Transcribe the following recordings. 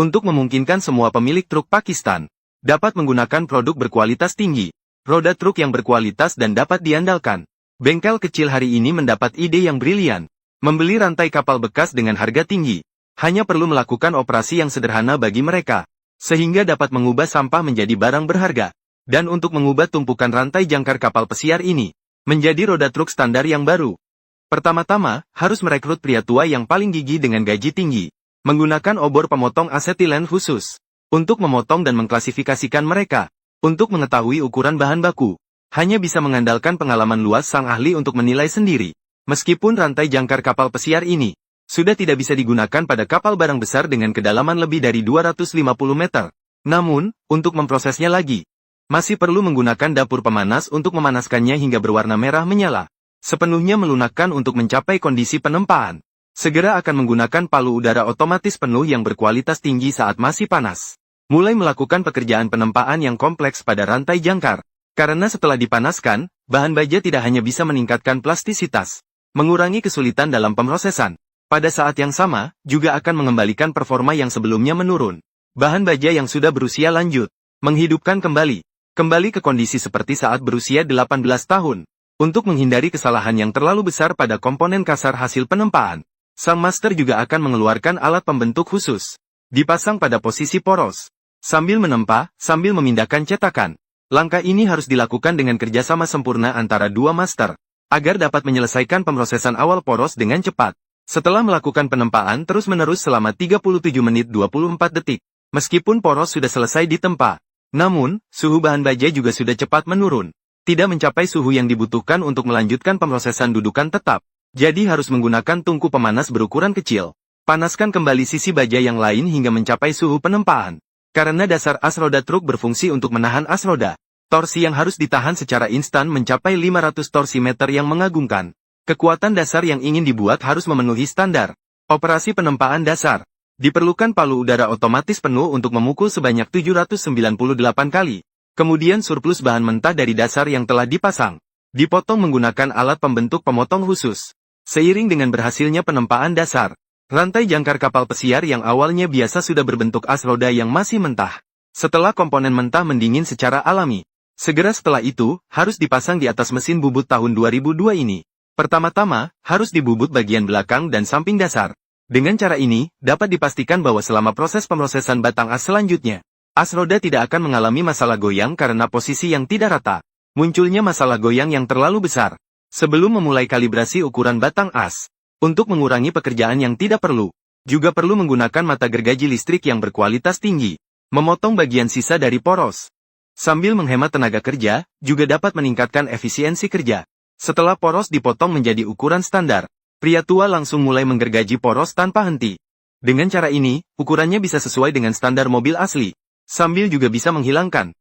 Untuk memungkinkan semua pemilik truk Pakistan dapat menggunakan produk berkualitas tinggi, roda truk yang berkualitas dan dapat diandalkan, bengkel kecil hari ini mendapat ide yang brilian. Membeli rantai kapal bekas dengan harga tinggi, hanya perlu melakukan operasi yang sederhana bagi mereka, sehingga dapat mengubah sampah menjadi barang berharga. Dan untuk mengubah tumpukan rantai jangkar kapal pesiar ini menjadi roda truk standar yang baru, pertama-tama harus merekrut pria tua yang paling gigih dengan gaji tinggi, menggunakan obor pemotong asetilen khusus untuk memotong dan mengklasifikasikan mereka. Untuk mengetahui ukuran bahan baku, hanya bisa mengandalkan pengalaman luas sang ahli untuk menilai sendiri. Meskipun rantai jangkar kapal pesiar ini sudah tidak bisa digunakan pada kapal barang besar dengan kedalaman lebih dari 250 meter, namun, untuk memprosesnya lagi, masih perlu menggunakan dapur pemanas untuk memanaskannya hingga berwarna merah menyala, sepenuhnya melunakkan untuk mencapai kondisi penempaan. Segera akan menggunakan palu udara otomatis penuh yang berkualitas tinggi saat masih panas. Mulai melakukan pekerjaan penempaan yang kompleks pada rantai jangkar. Karena setelah dipanaskan, bahan baja tidak hanya bisa meningkatkan plastisitas, mengurangi kesulitan dalam pemrosesan, pada saat yang sama, juga akan mengembalikan performa yang sebelumnya menurun. Bahan baja yang sudah berusia lanjut, menghidupkan kembali ke kondisi seperti saat berusia 18 tahun. Untuk menghindari kesalahan yang terlalu besar pada komponen kasar hasil penempaan, sang master juga akan mengeluarkan alat pembentuk khusus, dipasang pada posisi poros, sambil menempa, sambil memindahkan cetakan. Langkah ini harus dilakukan dengan kerjasama sempurna antara dua master, agar dapat menyelesaikan pemrosesan awal poros dengan cepat. Setelah melakukan penempaan terus-menerus selama 37 menit 24 detik, meskipun poros sudah selesai ditempa, namun, suhu bahan baja juga sudah cepat menurun. Tidak mencapai suhu yang dibutuhkan untuk melanjutkan pemrosesan dudukan tetap. Jadi harus menggunakan tungku pemanas berukuran kecil. Panaskan kembali sisi baja yang lain hingga mencapai suhu penempaan. Karena dasar as roda truk berfungsi untuk menahan as roda, torsi yang harus ditahan secara instan mencapai 500 torsi meter yang mengagumkan. Kekuatan dasar yang ingin dibuat harus memenuhi standar operasi penempaan dasar. Diperlukan palu udara otomatis penuh untuk memukul sebanyak 798 kali. Kemudian surplus bahan mentah dari dasar yang telah dipasang, dipotong menggunakan alat pembentuk pemotong khusus. Seiring dengan berhasilnya penempaan dasar, rantai jangkar kapal pesiar yang awalnya biasa sudah berbentuk as roda yang masih mentah. Setelah komponen mentah mendingin secara alami, segera setelah itu, harus dipasang di atas mesin bubut tahun 2002 ini. Pertama-tama, harus dibubut bagian belakang dan samping dasar. Dengan cara ini, dapat dipastikan bahwa selama proses pemrosesan batang as selanjutnya, as roda tidak akan mengalami masalah goyang karena posisi yang tidak rata. Munculnya masalah goyang yang terlalu besar. Sebelum memulai kalibrasi ukuran batang as, untuk mengurangi pekerjaan yang tidak perlu, juga perlu menggunakan mata gergaji listrik yang berkualitas tinggi, memotong bagian sisa dari poros. Sambil menghemat tenaga kerja, juga dapat meningkatkan efisiensi kerja. Setelah poros dipotong menjadi ukuran standar, pria tua langsung mulai menggergaji poros tanpa henti. Dengan cara ini, ukurannya bisa sesuai dengan standar mobil asli, sambil juga bisa menghilangkan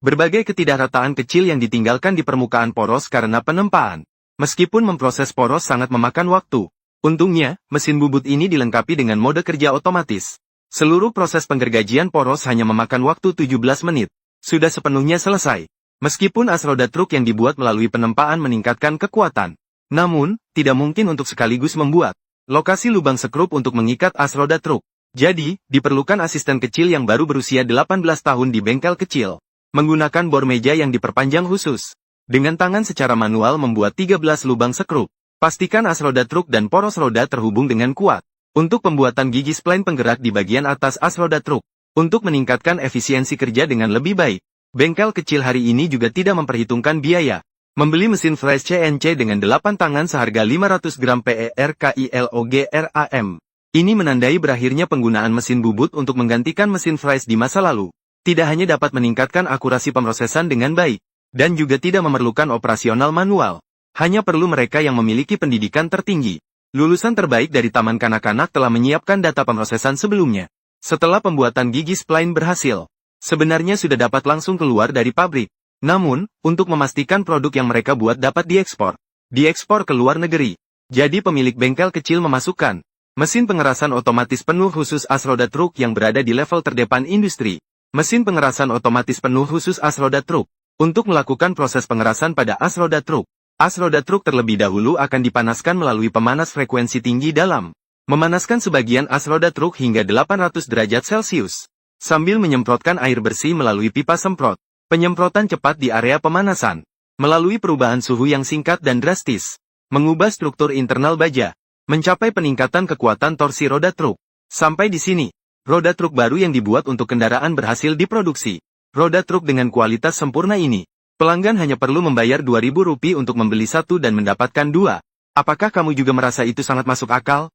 berbagai ketidakrataan kecil yang ditinggalkan di permukaan poros karena penempaan. Meskipun memproses poros sangat memakan waktu, untungnya, mesin bubut ini dilengkapi dengan mode kerja otomatis. Seluruh proses penggergajian poros hanya memakan waktu 17 menit. Sudah sepenuhnya selesai. Meskipun as roda truk yang dibuat melalui penempaan meningkatkan kekuatan, namun, tidak mungkin untuk sekaligus membuat lokasi lubang sekrup untuk mengikat as roda truk. Jadi, diperlukan asisten kecil yang baru berusia 18 tahun di bengkel kecil, menggunakan bor meja yang diperpanjang khusus. Dengan tangan secara manual membuat 13 lubang sekrup. Pastikan as roda truk dan poros roda terhubung dengan kuat. Untuk pembuatan gigi spline penggerak di bagian atas as roda truk. Untuk meningkatkan efisiensi kerja dengan lebih baik, bengkel kecil hari ini juga tidak memperhitungkan biaya. Membeli mesin flash CNC dengan 8 tangan seharga 500 gram PERKILOGRAM. Ini menandai berakhirnya penggunaan mesin bubut untuk menggantikan mesin flash di masa lalu. Tidak hanya dapat meningkatkan akurasi pemrosesan dengan baik, dan juga tidak memerlukan operasional manual. Hanya perlu mereka yang memiliki pendidikan tertinggi. Lulusan terbaik dari taman kanak-kanak telah menyiapkan data pemrosesan sebelumnya. Setelah pembuatan gigi spline berhasil, sebenarnya sudah dapat langsung keluar dari pabrik. Namun, untuk memastikan produk yang mereka buat dapat diekspor ke luar negeri. Jadi pemilik bengkel kecil memasukkan mesin pengerasan otomatis penuh khusus as roda truk yang berada di level terdepan industri. Mesin pengerasan otomatis penuh khusus as roda truk. Untuk melakukan proses pengerasan pada as roda truk. As roda truk terlebih dahulu akan dipanaskan melalui pemanas frekuensi tinggi dalam Memanaskan sebagian as roda truk hingga 800 derajat Celcius. Sambil menyemprotkan air bersih melalui pipa semprot. Penyemprotan cepat di area pemanasan. Melalui perubahan suhu yang singkat dan drastis. Mengubah struktur internal baja. Mencapai peningkatan kekuatan torsi roda truk. Sampai di sini, roda truk baru yang dibuat untuk kendaraan berhasil diproduksi. Roda truk dengan kualitas sempurna ini. Pelanggan hanya perlu membayar Rp2.000 untuk membeli satu dan mendapatkan dua. Apakah kamu juga merasa itu sangat masuk akal?